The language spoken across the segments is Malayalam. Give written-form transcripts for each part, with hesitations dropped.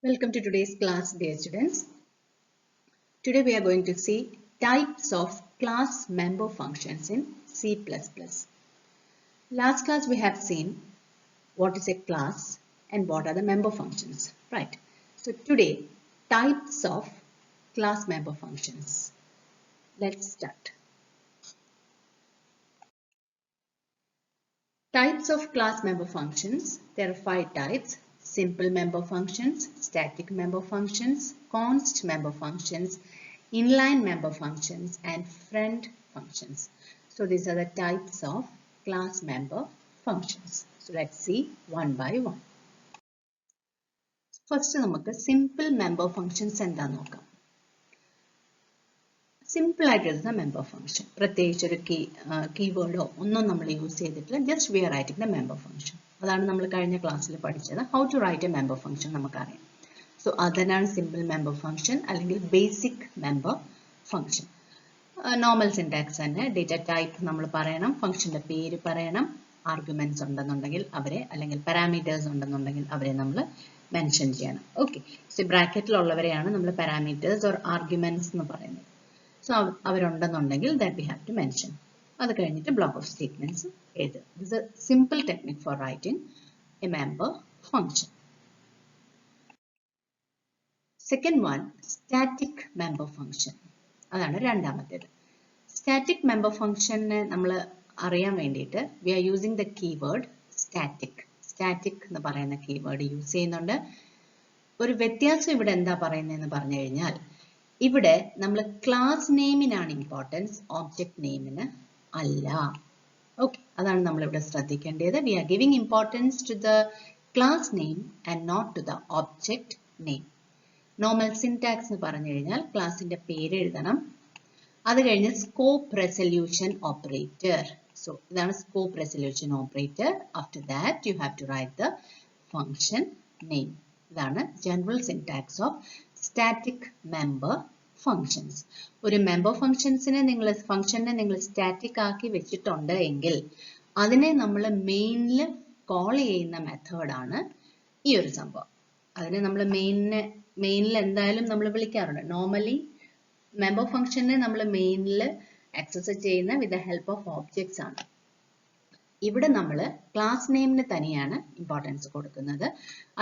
Welcome to today's class, dear students. Today we are going to see types of class member functions in C++. Last class we have seen what is a class and what are the member functions, right? So today, types of class member functions. Let's start. Types of class member functions. There are 5 types. Simple member functions, static member functions, const member functions, inline member functions, and friend functions. So these are the types of class member functions. So let's see one by one. First, നമുക്ക് simple member functions എന്താന്ന് നോക്കാം. Simple ആയിട്ടുള്ള member function. പ്രത്യേകിച്ച് ഒരു കീവേഡോ ഒന്നും നമ്മൾ യൂസ് ചെയ്തിട്ടില്ല. Just we are writing the member function. അതാണ് നമ്മൾ കഴിഞ്ഞ ക്ലാസ്സിൽ പഠിച്ചത്. How to write a member function നമുക്കറിയാം. So അതിനാണ് simple member function അല്ലെങ്കിൽ basic member function. Normal syntax തന്നെ data type നമ്മൾ പറയണം, ഫംഗ്ഷന്റെ പേര് പറയണം, arguments ഉണ്ടെന്നുണ്ടെങ്കിൽ അവരെ അല്ലെങ്കിൽ parameters ഉണ്ടെന്നുണ്ടെങ്കിൽ അവരെ നമ്മൾ മെൻഷൻ ചെയ്യണം. Okay. So ബ്രാക്കറ്റിലുള്ളവരെയാണ് നമ്മൾ parameters or arguments എന്ന് പറയുന്നത്. So അവരുണ്ടെന്നുണ്ടെങ്കിൽ that we have to mention. അത് കഴിഞ്ഞിട്ട് block of statements എഴുതുക. This is a simple technique for writing a member function. Second one, static member function. അതാണ് രണ്ടാമത്തേത്. Static member function നമ്മൾ അറിയാൻ വേണ്ടിയിട്ട് we are using the keyword static. Static എന്ന് പറയുന്ന keyword യൂസ് ചെയ്യുന്നുണ്ട്. ഒരു വ്യത്യാസം ഇവിടെ എന്താ പറയുന്നതെന്ന് പറഞ്ഞു കഴിഞ്ഞാൽ ഇവിടെ നമ്മൾ ക്ലാസ് നെയിമിനാണ് ഇമ്പോർട്ടൻസ്, ഒബ്ജക്റ്റ് നെയിമിന് അല്ല. ഓക്കെ, അതാണ് നമ്മൾ ഇവിടെ ശ്രദ്ധിക്കേണ്ടത്. We are giving importance to the class name and not to the object name. Normal syntax എന്ന് പറഞ്ഞു കഴിഞ്ഞാൽ ക്ലാസിന്റെ പേര് എഴുതണം, അത് കഴിഞ്ഞ് സ്കോപ്പ് റെസൊല്യൂഷൻ ഓപ്പറേറ്റർ. സോ ഇതാണ് scope resolution operator. After that you have to write the function name. ഇതാണ് general syntax of static member functions. ഒരു മെമ്പർ ഫങ്ഷൻസിനെ നിങ്ങൾ സ്റ്റാറ്റിക് ആക്കി വെച്ചിട്ടുണ്ട് എങ്കിൽ അതിനെ നമ്മൾ മെയിനിൽ കോൾ ചെയ്യുന്ന മെത്തേഡാണ് ഈ ഒരു സംഭവം. അതിനെ നമ്മൾ മെയിനിൽ എന്തായാലും നമ്മൾ വിളിക്കാറുണ്ട്. നോർമലി മെമ്പർ ഫങ്ഷനെ നമ്മൾ മെയിനിൽ ആക്സസ് ചെയ്യുന്ന with the help of objects ആണ്. ഇവിടെ നമ്മൾ ക്ലാസ് നെയിമിന് തന്നെയാണ് ഇമ്പോർട്ടൻസ് കൊടുക്കുന്നത്.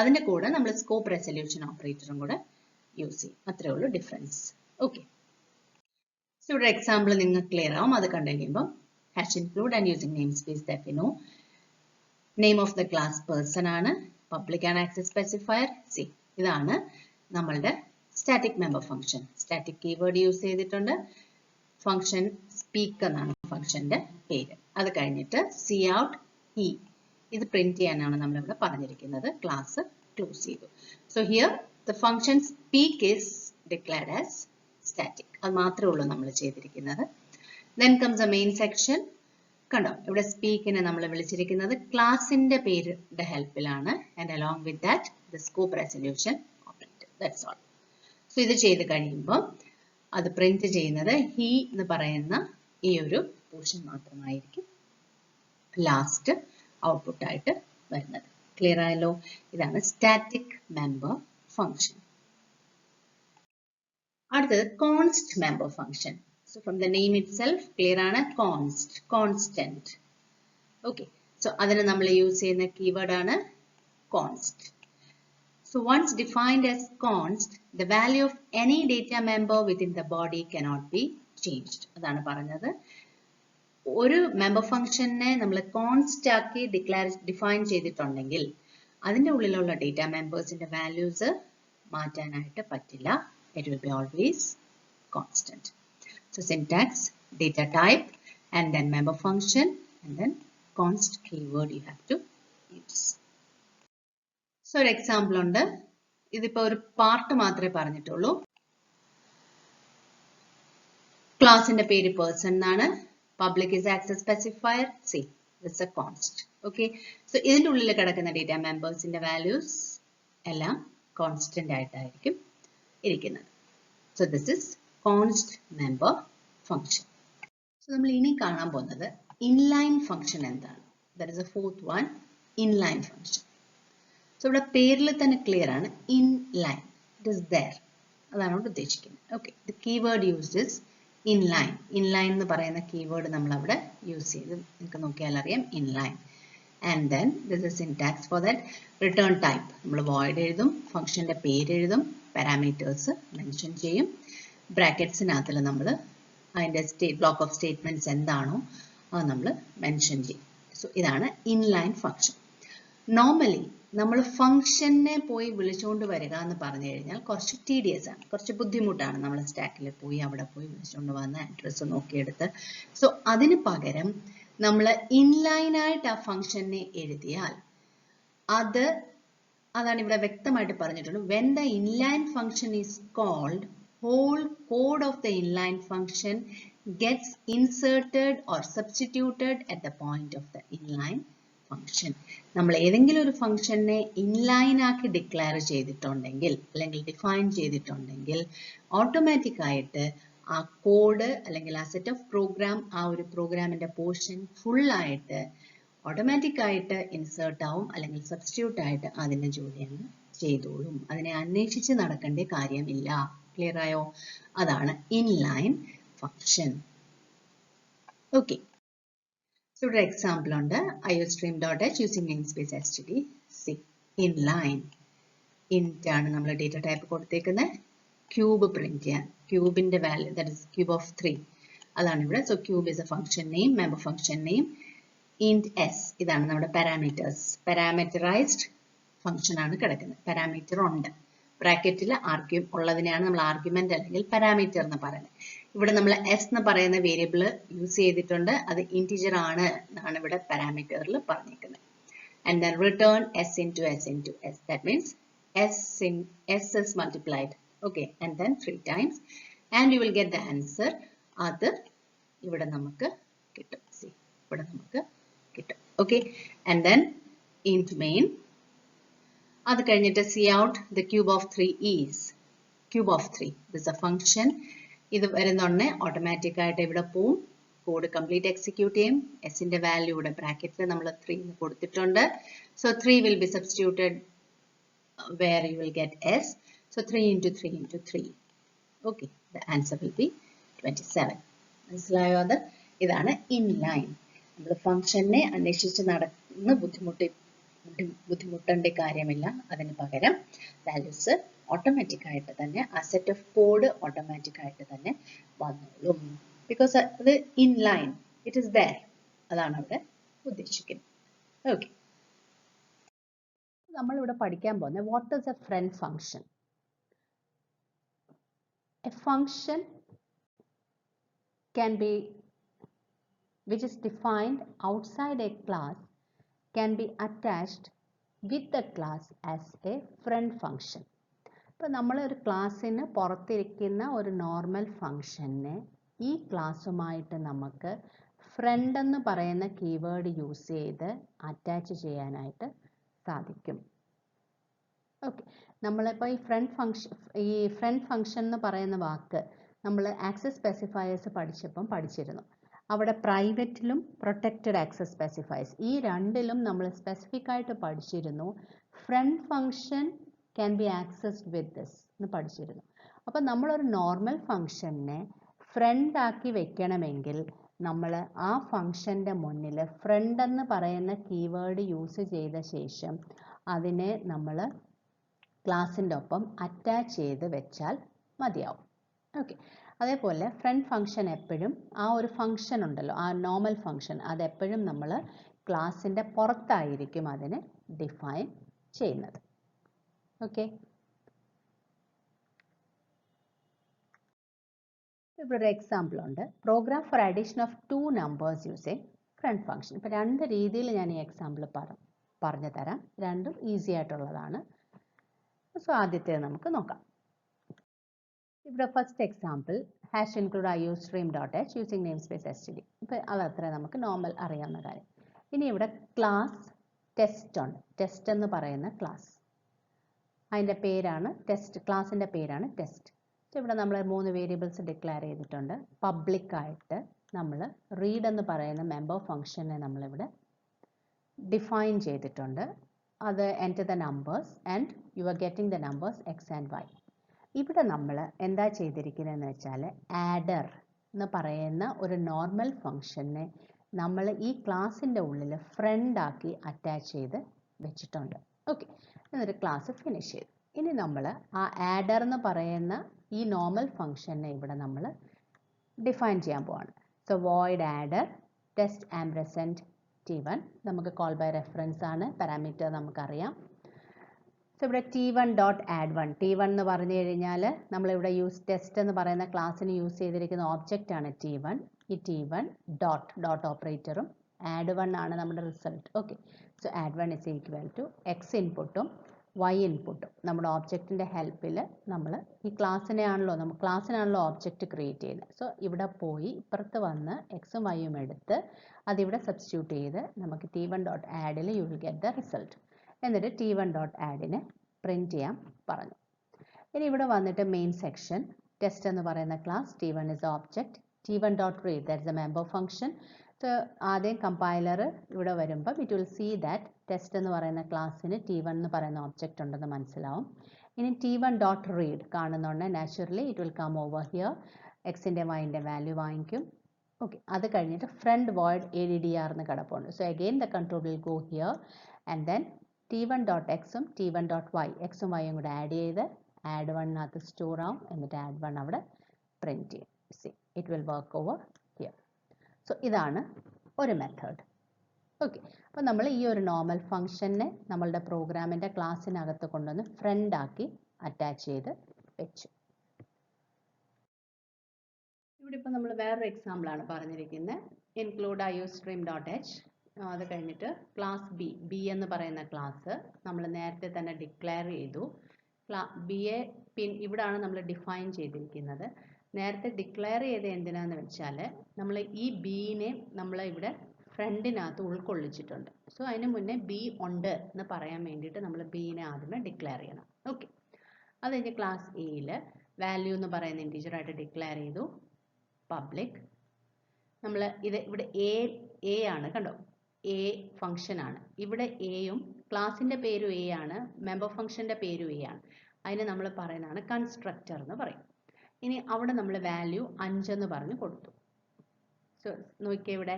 അതിന്റെ കൂടെ നമ്മൾ സ്കോപ്പ് റെസൊല്യൂഷൻ ഓപ്പറേറ്ററും കൂടെ യൂസ് ചെയ്യും. അത്രേ ഉള്ളൂ ഡിഫറൻസ്. ഓക്കെ, സോ ഇവിടെ എക്സാമ്പിൾ നിങ്ങൾക്ക് ക്ലിയർ ആവും. അത് കണ്ടു കഴിയുമ്പോൾ hash include and using name space that we know. Name of the class person ആണ്, public and access specifier. See, ഇതാണ് നമ്മളുടെ static member function. Static keyword use ചെയ്തിട്ടുണ്ട്. ഫംഗ്ഷൻ സ്പീക്ക് എന്നാണ് ഫംഗ്ഷന്റെ പേര്. അത് കഴിഞ്ഞിട്ട് സി ഔട്ട് ഹി, ഇത് പ്രിന്റ് ചെയ്യാനാണ് നമ്മളിവിടെ പറഞ്ഞിരിക്കുന്നത്. ക്ലാസ് ക്ലോസ് ചെയ്തു. So here the function speak is declared as static. അത് മാത്രമേ ഉള്ളൂ നമ്മൾ ചെയ്തിരിക്കുന്നത്. Then comes the main section. കണ്ടോ, ഇവിടെ സ്പീക്കിനെ നമ്മൾ വിളിച്ചിരിക്കുന്നത് ക്ലാസിന്റെ പേരുടെ ഹെൽപ്പിലാണ്. And along with that the scope resolution operator. That's all. So ഇത് ചെയ്ത് കഴിയുമ്പോൾ അത് പ്രിന്റ് ചെയ്യുന്നത് he എന്ന് പറയുന്ന ഈ ഒരു പോർഷൻ മാത്രമായിരിക്കും ലാസ്റ്റ് ഔട്ട്പുട്ട് ആയിട്ട് വരുന്നത്. ക്ലിയർ ആയല്ലോ? ഇതാണ് സ്റ്റാറ്റിക് മെമ്പർ function. അടുത്തത് const member function. So from the name itself clear ആണ്, കോൺസ്റ്റ്, കോൺസ്റ്റന്റ്. ഓക്കെ, സോ അതിന് നമ്മൾ യൂസ് ചെയ്യുന്ന കീവേഡ് ആണ് const. So once defined as const, the value of any data member within the body cannot be changed. അതാണ് പറഞ്ഞത്. ഒരു മെമ്പർ ഫംഗ്ഷനെ നമ്മൾ കോൺസ്റ്റ് ആക്കി ഡിഫൈൻ ചെയ്തിട്ടുണ്ടെങ്കിൽ അതിന്റെ ഉള്ളിലുള്ള ഡേറ്റ മെമ്പേഴ്സിന്റെ വാല്യൂസ് മാറ്റാനായിട്ട് പറ്റില്ല. It will be always constant. So syntax, data type, and then member function, and then const keyword you have to use. So ഒരു എക്സാമ്പിൾ ഉണ്ട്. ഇതിപ്പോ ഒരു പാർട്ട് മാത്രമേ പറഞ്ഞിട്ടുള്ളൂ. ക്ലാസിന്റെ പേര് പേഴ്സൺ എന്നാണ്. Public is access specifier. See, this is a const. Okay, so ഇതിന്റെ ഉള്ളിൽ കിടക്കുന്ന ഡേറ്റ മെമ്പേഴ്സിന്റെ വാല്യൂസ് എല്ലാം കോൺസ്റ്റന്റ് ആയിട്ടായിരിക്കും ഇരിക്കുന്നത്. So this is const member function. So നമ്മൾ ഇനി കാണാൻ പോകുന്നത് inline function എന്താണ്. That is the fourth one, inline function. So ഇവിടെ പേരിൽ തന്നെ ക്ലിയർ ആണ്, ഇൻലൈൻ, ഇറ്റ് ഇസ് ദെയർ, അതാണ് ഇവിടെ ഉദ്ദേശിക്കുന്നത്. Okay, the keyword used is inline. Inline എന്ന് പറയുന്ന കീവേഡ് നമ്മൾ അവിടെ യൂസ് ചെയ്ത്, നിങ്ങൾക്ക് നോക്കിയാൽ അറിയാം, inline. And then this is syntax for that. Return type നമ്മൾ void എഴുതും, ഫംഗ്ഷന്റെ പേര് എഴുതും, പാരാമീറ്റേഴ്സ് മെൻഷൻ ചെയ്യും, ബ്രാക്കറ്റ്സിനകത്തിൽ നമ്മൾ അതിൻ്റെ ബ്ലോക്ക് ഓഫ് സ്റ്റേറ്റ്മെന്റ്സ് എന്താണോ അത് നമ്മൾ മെൻഷൻ ചെയ്യും. സോ ഇതാണ് ഇൻലൈൻ ഫംഗ്ഷൻ. നോർമലി നമ്മൾ ഫംഗ്ഷനെ പോയി വിളിച്ചുകൊണ്ട് വരിക എന്ന് പറഞ്ഞു കഴിഞ്ഞാൽ കുറച്ച് tedious ആണ്, കുറച്ച് ബുദ്ധിമുട്ടാണ്. നമ്മൾ സ്റ്റാക്കിൽ പോയി അവിടെ പോയി വിളിച്ചുകൊണ്ട് വന്ന് അഡ്രസ്സ് നോക്കിയെടുത്ത്. സോ അതിന് പകരം നമ്മൾ ഇൻലൈൻ ആയിട്ട് ആ ഫംഗ്ഷനെ എഴുതിയാൽ അതാണ് ഇവിടെ വ്യക്തമായിട്ട് പറഞ്ഞിട്ടുണ്ട്. when the inline function is called, whole code of the inline function gets inserted or substituted at the point of the inline function. നമ്മൾ ഏതെങ്കിലും ഒരു ഫംഗ്ഷനെ ഇൻലൈൻ ആക്കി ഡിക്ലെയർ ചെയ്തിട്ടുണ്ടെങ്കിൽ അല്ലെങ്കിൽ ഡിഫൈൻ ചെയ്തിട്ടുണ്ടെങ്കിൽ ഓട്ടോമാറ്റിക് ആയിട്ട് ആ കോഡ് അല്ലെങ്കിൽ ആ സെറ്റ് ഓഫ് പ്രോഗ്രാം, ആ ഒരു പ്രോഗ്രാമിന്റെ പോർഷൻ ഫുൾ ആയിട്ട് ഓട്ടോമാറ്റിക് ആയിട്ട് ഇൻസേർട്ട് ആവും അല്ലെങ്കിൽ സബ്സ്റ്റിറ്റ്യൂട്ട് ആയിട്ട് അതിന്റെ ജോലി അങ്ങ് ചെയ്തോളും. അതിനെ അന്വേഷിച്ച് നടക്കേണ്ട കാര്യമില്ല. ക്ലിയർ ആയോ? അതാണ് ഇൻലൈൻ ഫംഗ്ഷൻ. ഓക്കെ, സോ ഇവിടെ എക്സാമ്പിൾ ഉണ്ട്. iostream.h using namespace std inline. int ആണ് നമ്മൾ ഡേറ്റ ടൈപ്പ് കൊടുത്തേക്കുന്നത്. ക്യൂബ് പ്രിന്റ് ചെയ്യാൻ, ക്യൂബിന്റെ value that is cube of 3 അതാണ് ഇവിടെ. So cube is a function name, member function name. int s ഇതാണ് നമ്മുടെ പാരാമീറ്റേഴ്സ്, പാരാമീറ്ററൈസ്ഡ് ഫംഗ്ഷൻ ആണ് കിടക്കുന്നത്. പാരാമീറ്റർ ഉണ്ട്, ബ്രാക്കറ്റിൽ ഉള്ളതിനെയാണ് നമ്മൾ ആർഗ്യുമെന്റ് അല്ലെങ്കിൽ പാരാമീറ്റർ എന്ന് പറയുന്നത്. ഇവിടെ നമ്മൾ s എന്ന് പറയുന്ന വേരിയബിൾ യൂസ് ചെയ്തിട്ടുണ്ട്, അത് ഇന്റിജർ ആണ് എന്നാണ് ഇവിടെ പാരാമീറ്ററിൽ പറഞ്ഞിരിക്കുന്നത്. and then return s into s into s, that means s is multiplied, okay, and then 3 times and you will get the answer. അത് ഇവിടെ നമുക്ക് കിട്ടും. see, ഇവിടെ നമുക്ക് കിട്ടും. okay, and then int main, അത് കഴിഞ്ഞിട്ട് cout the cube of 3 is cube of 3, this is a function. ഇത് വരുന്നോണ്ടേ ഓട്ടോമാറ്റിക് ആയിട്ട് ഇവിടെ പോവും, കോഡ് കംപ്ലീറ്റ് എക്സിക്യൂട്ട് ചെയ്യും. എസിന്റെ വാല്യൂ ഇവിടെ ബ്രാക്കറ്റിൽ നമ്മൾ 3 കൊടുത്തിട്ടുണ്ട്. So 3 will be substituted where you will get s. So 3 into 3 into 3. Okay, the answer will be 27. മനസ്സിലായോ? അത് ഇതാണ് ഇൻലൈൻ. നമ്മൾ ഫംഗ്ഷനെ അന്വേഷിച്ച് നടന്ന് ബുദ്ധിമുട്ടേണ്ട കാര്യമില്ല. അതിന് പകരം വാല്യൂസ് ഓട്ടോമാറ്റിക് ആയിട്ട് തന്നെ, ആ സെറ്റ് ഓഫ് കോഡ് ഓട്ടോമാറ്റിക് ആയിട്ട് തന്നെ വന്നോളും. ബിക്കോസ് അത് ഇൻലൈൻ, ഇറ്റ് ഇസ് ദെയർ, അതാണ് അവിടെ ഉദ്ദേശിക്കുന്നത്. ഓക്കെ, നമ്മളിവിടെ പഠിക്കാൻ പോകുന്നത് what is a friend function. A function can be which is defined outside a class can be attached with the class as a friend function. ഇപ്പോൾ നമ്മൾ ഒരു ക്ലാസ്സിന് പുറത്തിരിക്കുന്ന ഒരു നോർമൽ ഫംഗ്ഷനെ ഈ ക്ലാസ്സുമായിട്ട് നമുക്ക് ഫ്രണ്ട് എന്ന് പറയുന്ന കീവേഡ് യൂസ് ചെയ്ത് അറ്റാച്ച് ചെയ്യാനായിട്ട് സാധിക്കും. ഓക്കെ, നമ്മളിപ്പോൾ ഈ ഫ്രണ്ട് ഫംഗ്ഷൻ എന്ന് പറയുന്ന വാക്ക് നമ്മൾ ആക്സസ് സ്പെസിഫയേഴ്സ് പഠിച്ചിരുന്നു. അവിടെ പ്രൈവറ്റിലും പ്രൊട്ടക്റ്റഡ് ആക്സസ് സ്പെസിഫയേഴ്സ്, ഈ രണ്ടിലും നമ്മൾ സ്പെസിഫിക് ആയിട്ട് പഠിച്ചിരുന്നു friend function can be accessed with this എന്ന് പഠിച്ചിരുന്നു. അപ്പം നമ്മളൊരു നോർമൽ ഫംഗ്ഷനെ ഫ്രണ്ട് ആക്കി വെക്കണമെങ്കിൽ നമ്മൾ ആ ഫംഗ്ഷൻ്റെ മുന്നിൽ ഫ്രണ്ട് എന്ന് പറയുന്ന കീവേഡ് യൂസ് ചെയ്ത ശേഷം അതിനെ നമ്മൾ ക്ലാസ്സിൻ്റെ ഒപ്പം അറ്റാച്ച് ചെയ്ത് വെച്ചാൽ മതിയാവും. ഓക്കെ, അതേപോലെ ഫ്രണ്ട് ഫംഗ്ഷൻ എപ്പോഴും ആ ഒരു ഫംഗ്ഷൻ ഉണ്ടല്ലോ, ആ നോർമൽ ഫംഗ്ഷൻ, അതെപ്പോഴും നമ്മൾ ക്ലാസ്സിൻ്റെ പുറത്തായിരിക്കും അതിനെ ഡിഫൈൻ ചെയ്യുന്നത്. ഓക്കെ, ഇവിടെ ഒരു എക്സാമ്പിൾ ഉണ്ട്. Program for addition of 2 numbers using friend function. ഇപ്പോൾ 2 രീതിയിൽ ഞാൻ ഈ എക്സാമ്പിൾ പറഞ്ഞു തരാം, രണ്ടും ഈസി ആയിട്ടുള്ളതാണ്. സോ ആദ്യത്തേത് നമുക്ക് നോക്കാം. ഇവിടെ first example hash include iostream.h using namespace std. ഇപ്പോൾ അതത്ര നമുക്ക് നോർമൽ അറിയാവുന്ന കാര്യം. ഇനി ഇവിടെ ക്ലാസ് ടെസ്റ്റ് ഉണ്ട്, ടെസ്റ്റ് എന്ന് പറയുന്ന ക്ലാസ്, അതിൻ്റെ പേരാണ് ടെസ്റ്റ്, ക്ലാസിൻ്റെ പേരാണ് ടെസ്റ്റ്. ഇവിടെ നമ്മൾ 3 വേരിയബിൾസ് ഡിക്ലെയർ ചെയ്തിട്ടുണ്ട്. പബ്ലിക്കായിട്ട് നമ്മൾ റീഡ് എന്ന് പറയുന്ന മെമ്പർ ഫംഗ്ഷനെ നമ്മളിവിടെ ഡിഫൈൻ ചെയ്തിട്ടുണ്ട്. അത് enter the numbers and you are getting the numbers x and y. ഇവിടെ നമ്മൾ എന്താ ചെയ്തിരിക്കുന്നതെന്ന് വെച്ചാൽ ആഡർ എന്ന് പറയുന്ന ഒരു നോർമൽ ഫംഗ്ഷനെ നമ്മൾ ഈ ക്ലാസ്സിൻ്റെ ഉള്ളിൽ ഫ്രണ്ട് ആക്കി അറ്റാച്ച് ചെയ്ത് വെച്ചിട്ടുണ്ട്. ഓക്കെ, എന്നിട്ട് ക്ലാസ് ഫിനിഷ് ചെയ്തു. ഇനി നമ്മൾ ആ ആഡർ എന്ന് പറയുന്ന ഈ നോർമൽ ഫംഗ്ഷനെ ഇവിടെ നമ്മൾ ഡിഫൈൻ ചെയ്യാൻ പോവാണ്. So void adder test ampersand T1 നമുക്ക് കോൾ ബൈ റെഫറൻസ് ആണ്, പാരാമീറ്റർ നമുക്കറിയാം. സോ ഇവിടെ T1 dot add one, T1 എന്ന് പറഞ്ഞു കഴിഞ്ഞാൽ നമ്മളിവിടെ ടെസ്റ്റ് എന്ന് പറയുന്ന ക്ലാസ്സിന് യൂസ് ചെയ്തിരിക്കുന്ന ഓബ്ജക്റ്റ് ആണ് T1. ഈ T1 ഡോട്ട് ഓപ്പറേറ്ററും ആഡ് വൺ ആണ് നമ്മുടെ result. Okay, so add one is equal to X ഇൻപുട്ടും വൈ ഇൻപുട്ടും നമ്മുടെ ഓബ്ജക്റ്റിൻ്റെ ഹെൽപ്പിൽ നമ്മൾ ഈ ക്ലാസ്സിനാണല്ലോ ഓബ്ജക്റ്റ് ക്രിയേറ്റ് ചെയ്യുന്നത്. സോ ഇവിടെ പോയി ഇപ്പുറത്ത് വന്ന് എക്സും വൈയും എടുത്ത് അതിവിടെ സബ്സ്റ്റിറ്റ്യൂട്ട് ചെയ്ത് നമുക്ക് T1 ഡോട്ട് ആഡിൽ you will get the result. എന്നിട്ട് T1 ഡോട്ട് ആഡിനെ പ്രിൻറ്റ് ചെയ്യാൻ പറഞ്ഞു. ഇനി ഇവിടെ വന്നിട്ട് മെയിൻ സെക്ഷൻ ടെസ്റ്റ് എന്ന് പറയുന്ന class T1 is object, T1 dot read that is a member function. So ആദ്യം കമ്പൈലർ ഇവിടെ വരുമ്പോൾ it will see that test എന്ന് പറയുന്ന ക്ലാസ്സിന് T1 എന്ന് പറയുന്ന ഓബ്ജക്റ്റ് ഉണ്ടെന്ന് മനസ്സിലാവും. ഇനി T1 ഡോട്ട് റീഡ് കാണുന്നുണ്ട്, naturally it will come over here, എക്സിൻ്റെ വൈൻ്റെ വാല്യൂ വാങ്ങിക്കും. ഓക്കെ, അത് കഴിഞ്ഞിട്ട് ഫ്രണ്ട് വോയിഡ് ADDR എന്ന് കിടപ്പുണ്ട്. So again the control will go here and then T1 dot എക്സും T1 ഡോട്ട് വൈ, എക്സും വൈയും കൂടെ ആഡ് ചെയ്ത് ആഡ് വണ്ണിനകത്ത് സ്റ്റോർ ആവും. എന്നിട്ട് ആഡ് വൺ അവിടെ പ്രിൻറ്റ് ചെയ്യും. C it will work over here. So ഇതാണ് ഒരു മെത്തേഡ്. ഓക്കെ, അപ്പോൾ നമ്മൾ ഈ ഒരു നോർമൽ ഫംഗ്ഷനെ നമ്മളുടെ പ്രോഗ്രാമിൻ്റെ ക്ലാസ്സിനകത്ത് കൊണ്ടുവന്ന് ഫ്രണ്ട് ആക്കി അറ്റാച്ച് ചെയ്ത് വെച്ചു. ഇവിടെ ഇപ്പോൾ നമ്മൾ വേറൊരു എക്സാമ്പിളാണ് പറഞ്ഞിരിക്കുന്നത്. Include iostream.h. അത് കഴിഞ്ഞിട്ട് ക്ലാസ് ബി എന്ന് പറയുന്ന ക്ലാസ് നമ്മൾ നേരത്തെ തന്നെ ഡിക്ലെയർ ചെയ്തു. ബിയെ ഇവിടാണ് നമ്മൾ ഡിഫൈൻ ചെയ്തിരിക്കുന്നത്. നേരത്തെ ഡിക്ലെയർ ചെയ്ത് എന്തിനാന്ന് വെച്ചാൽ നമ്മൾ ഈ ബീനെ നമ്മൾ ഇവിടെ ഫ്രണ്ടിനകത്ത് ഉൾക്കൊള്ളിച്ചിട്ടുണ്ട്. സോ അതിന് മുന്നേ ബി ഉണ്ട് എന്ന് പറയാൻ വേണ്ടിയിട്ട് നമ്മൾ ബീനെ ആദ്യമേ ഡിക്ലെയർ ചെയ്യണം. ഓക്കെ, അത് കഴിഞ്ഞ് ക്ലാസ് എയിൽ വാല്യൂ എന്ന് പറയുന്ന ഇൻറ്റീജറായിട്ട് ഡിക്ലെയർ ചെയ്തു, പബ്ലിക്. നമ്മൾ ഇത് ഇവിടെ എ ആണ്, കണ്ടോ, എ ഫംഗ്ഷൻ ആണ്. ഇവിടെ എയും ക്ലാസിൻ്റെ പേരും എ ആണ്, മെമ്പർ ഫംഗ്ഷൻ്റെ പേരും എ ആണ്. അതിന് നമ്മൾ പറയുന്നതാണ് കൺസ്ട്രക്ടർ എന്ന് പറയും. ഇനി അവിടെ നമ്മൾ വാല്യൂ 5 എന്ന് പറഞ്ഞ് കൊടുത്തു. സോ നോക്കിയേ, ഇവിടെ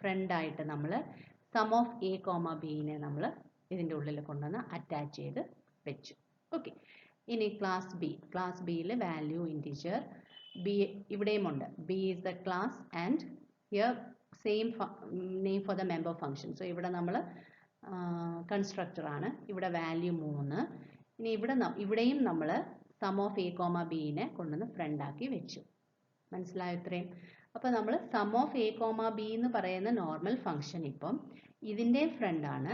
ഫ്രണ്ടായിട്ട് നമ്മൾ സം ഓഫ് എ കോമ ബിനെ നമ്മൾ ഇതിൻ്റെ ഉള്ളിൽ കൊണ്ടുവന്ന് അറ്റാച്ച് ചെയ്ത് വെച്ചു. ഓക്കെ, ഇനി ക്ലാസ് ബിയിൽ വാല്യൂ ഇൻറ്റീജർ ബി ഇവിടെയും ഉണ്ട്. B is the class and here same name for the member function. So ഇവിടെ നമ്മൾ കൺസ്ട്രക്ടർ ആണ്, ഇവിടെ വാല്യൂ 3. ഇനി ഇവിടെയും നമ്മൾ സം ഓഫ് എ കോമ ബിനെ കൊണ്ടുവന്ന് ഫ്രണ്ടാക്കി വെച്ചു. മനസ്സിലായോ ഇത്രയും? അപ്പോൾ നമ്മൾ sum of A comma B എന്ന് പറയുന്ന നോർമൽ ഫംഗ്ഷൻ ഇപ്പം ഇതിൻ്റെയും ഫ്രണ്ടാണ്,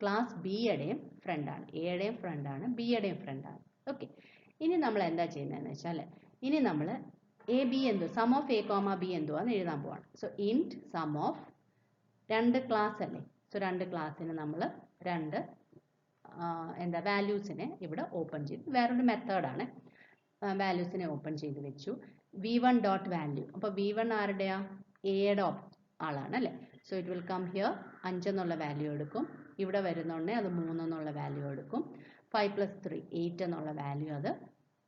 ക്ലാസ് ബിയുടെയും ഫ്രണ്ടാണ്, എയുടെയും ഫ്രണ്ടാണ്, ബിയുടെയും ഫ്രണ്ടാണ്. ഓക്കെ, ഇനി നമ്മൾ എന്താ ചെയ്യുന്നതെന്ന് വെച്ചാൽ ഇനി നമ്മൾ എ ബി എന്തോ sum of A comma B എന്തുവാന്ന് എഴുതാൻ പോവാണ്. So int sum of 2 class അല്ലേ, സോ 2 ക്ലാസ്സിന് നമ്മൾ 2 വാല്യൂസിനെ ഇവിടെ ഓപ്പൺ ചെയ്തു. വേറൊരു മെത്തേഡാണ്, വാല്യൂസിനെ ഓപ്പൺ ചെയ്ത് വെച്ചു. v1 ഡോട്ട് വാല്യൂ, അപ്പോൾ v1 ആരുടെയാ, എയുടെ ആളാണ് അല്ലേ. So it will come here, 5 എന്നുള്ള വാല്യൂ എടുക്കും. ഇവിടെ വരുന്നുണ്ടേ അത് 3 എന്നുള്ള വാല്യൂ എടുക്കും. 5 + 3 8 എന്നുള്ള വാല്യൂ അത്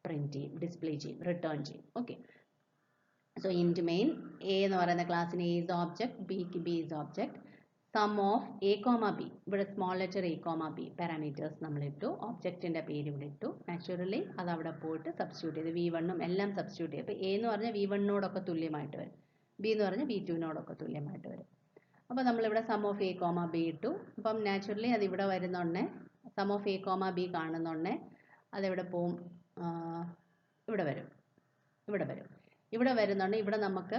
പ്രിന്റ് ചെയ്യും, ഡിസ്പ്ലേ ചെയ്യും, റിട്ടേൺ ചെയ്യും. Okay, so int main A എന്ന് പറയുന്ന ക്ലാസ്സിന് എ ഈസ് ഓബ്ജക്ട്, ബിക്ക് B is object. Sum of A comma B, ഇവിടെ small letter A comma B parameters നമ്മൾ ഇട്ടു, ഓബ്ജക്റ്റിൻ്റെ പേര് ഇവിടെ ഇട്ടു. നാച്ചുറലി അത് അവിടെ പോയിട്ട് സബ്സ്റ്റിറ്റ്യൂട്ട് ചെയ്ത് v1ഉം എല്ലാം സബ്സ്റ്റിറ്റ്യൂട്ട് ചെയ്യും. അപ്പോൾ എ എന്ന് പറഞ്ഞാൽ v1നോടൊക്കെ തുല്യമായിട്ട് വരും, ബി എന്ന് പറഞ്ഞാൽ v2നോടൊക്കെ തുല്യമായിട്ട് വരും. അപ്പോൾ നമ്മളിവിടെ sum of A comma B ഇട്ടു. അപ്പം നാച്ചുറലി അത് ഇവിടെ വരുന്നുണ്ടേ, sum of A comma B കാണുന്നുണ്ടേ, അതെവിടെ പോവും, ഇവിടെ വരും, ഇവിടെ വരുന്നുണ്ട്. ഇവിടെ നമുക്ക്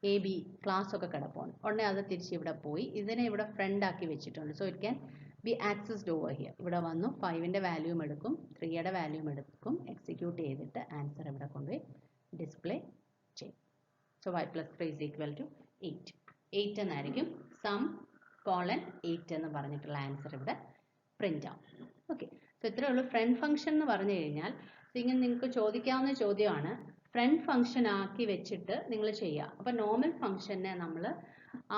എ ബി ക്ലാസ് ഒക്കെ കിടപ്പുണ്ട്, ഉടനെ അത് തിരിച്ച് ഇവിടെ പോയി ഇതിനെ ഇവിടെ ഫ്രണ്ട് ആക്കി വെച്ചിട്ടുണ്ട്. So it can be accessed over here. ഇവിടെ വന്നു 5ൻ്റെ വാല്യൂം എടുക്കും, 3യുടെ വാല്യൂം എടുക്കും, എക്സിക്യൂട്ട് ചെയ്തിട്ട് ആൻസർ ഇവിടെ കൊണ്ടുപോയി ഡിസ്പ്ലേ ചെയ്യും. So y + 3 = 8. 8 എന്നായിരിക്കും സം കോളൻ 8 എന്ന് പറഞ്ഞിട്ടുള്ള ആൻസർ ഇവിടെ പ്രിന്റ് ആവും. ഓക്കെ, സോ ഇത്രയേ ഉള്ളൂ ഫ്രണ്ട് ഫംഗ്ഷൻ എന്ന് പറഞ്ഞു കഴിഞ്ഞാൽ. ഇങ്ങനെ നിങ്ങൾക്ക് ചോദിക്കാവുന്ന ചോദ്യമാണ്, ഫ്രണ്ട് ഫംഗ്ഷൻ ആക്കി വെച്ചിട്ട് നിങ്ങൾ ചെയ്യുക. അപ്പോൾ നോർമൽ ഫംഗ്ഷനെ നമ്മൾ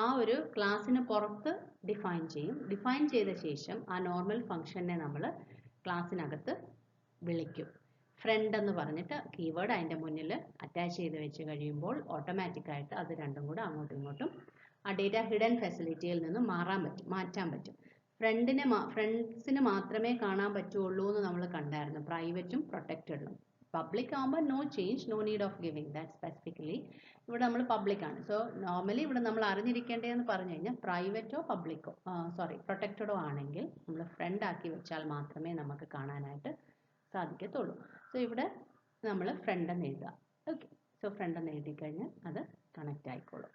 ആ ഒരു ക്ലാസ്സിന് പുറത്ത് ഡിഫൈൻ ചെയ്യും. ഡിഫൈൻ ചെയ്ത ശേഷം ആ നോർമൽ ഫംഗ്ഷനെ നമ്മൾ ക്ലാസ്സിനകത്ത് വിളിക്കും. ഫ്രണ്ട് എന്ന് പറഞ്ഞിട്ട് കീവേഡ് അതിൻ്റെ മുന്നിൽ അറ്റാച്ച് ചെയ്ത് വെച്ച് കഴിയുമ്പോൾ ഓട്ടോമാറ്റിക്കായിട്ട് അത് രണ്ടും കൂടെ അങ്ങോട്ടും ഇങ്ങോട്ടും ആ ഡേറ്റ ഹിഡൻ ഫെസിലിറ്റിയിൽ നിന്ന് മാറ്റാൻ പറ്റും. ഫ്രണ്ട്സിന് മാത്രമേ കാണാൻ പറ്റുള്ളൂ എന്ന് നമ്മൾ കണ്ടായിരുന്നു, പ്രൈവറ്റും പ്രൊട്ടക്റ്റഡും. പബ്ലിക് ആകുമ്പോൾ no change, no need of giving that specifically. ഇവിടെ നമ്മൾ പബ്ലിക് ആണ്. സോ നോർമലി ഇവിടെ നമ്മൾ അറിഞ്ഞിരിക്കേണ്ടതെന്ന് പറഞ്ഞു കഴിഞ്ഞാൽ പ്രൈവറ്റോ പ്രൊട്ടക്റ്റഡോ ആണെങ്കിൽ നമ്മൾ ഫ്രണ്ട് ആക്കി വെച്ചാൽ മാത്രമേ നമുക്ക് കാണാനായിട്ട് സാധിക്കത്തുള്ളൂ. സോ ഇവിടെ നമ്മൾ ഫ്രണ്ട് എന്ന് എഴുതുക. ഓക്കെ, സോ ഫ്രണ്ട് എന്ന് എഴുതി കഴിഞ്ഞാൽ അത് കണക്റ്റ് ആയിക്കോളും.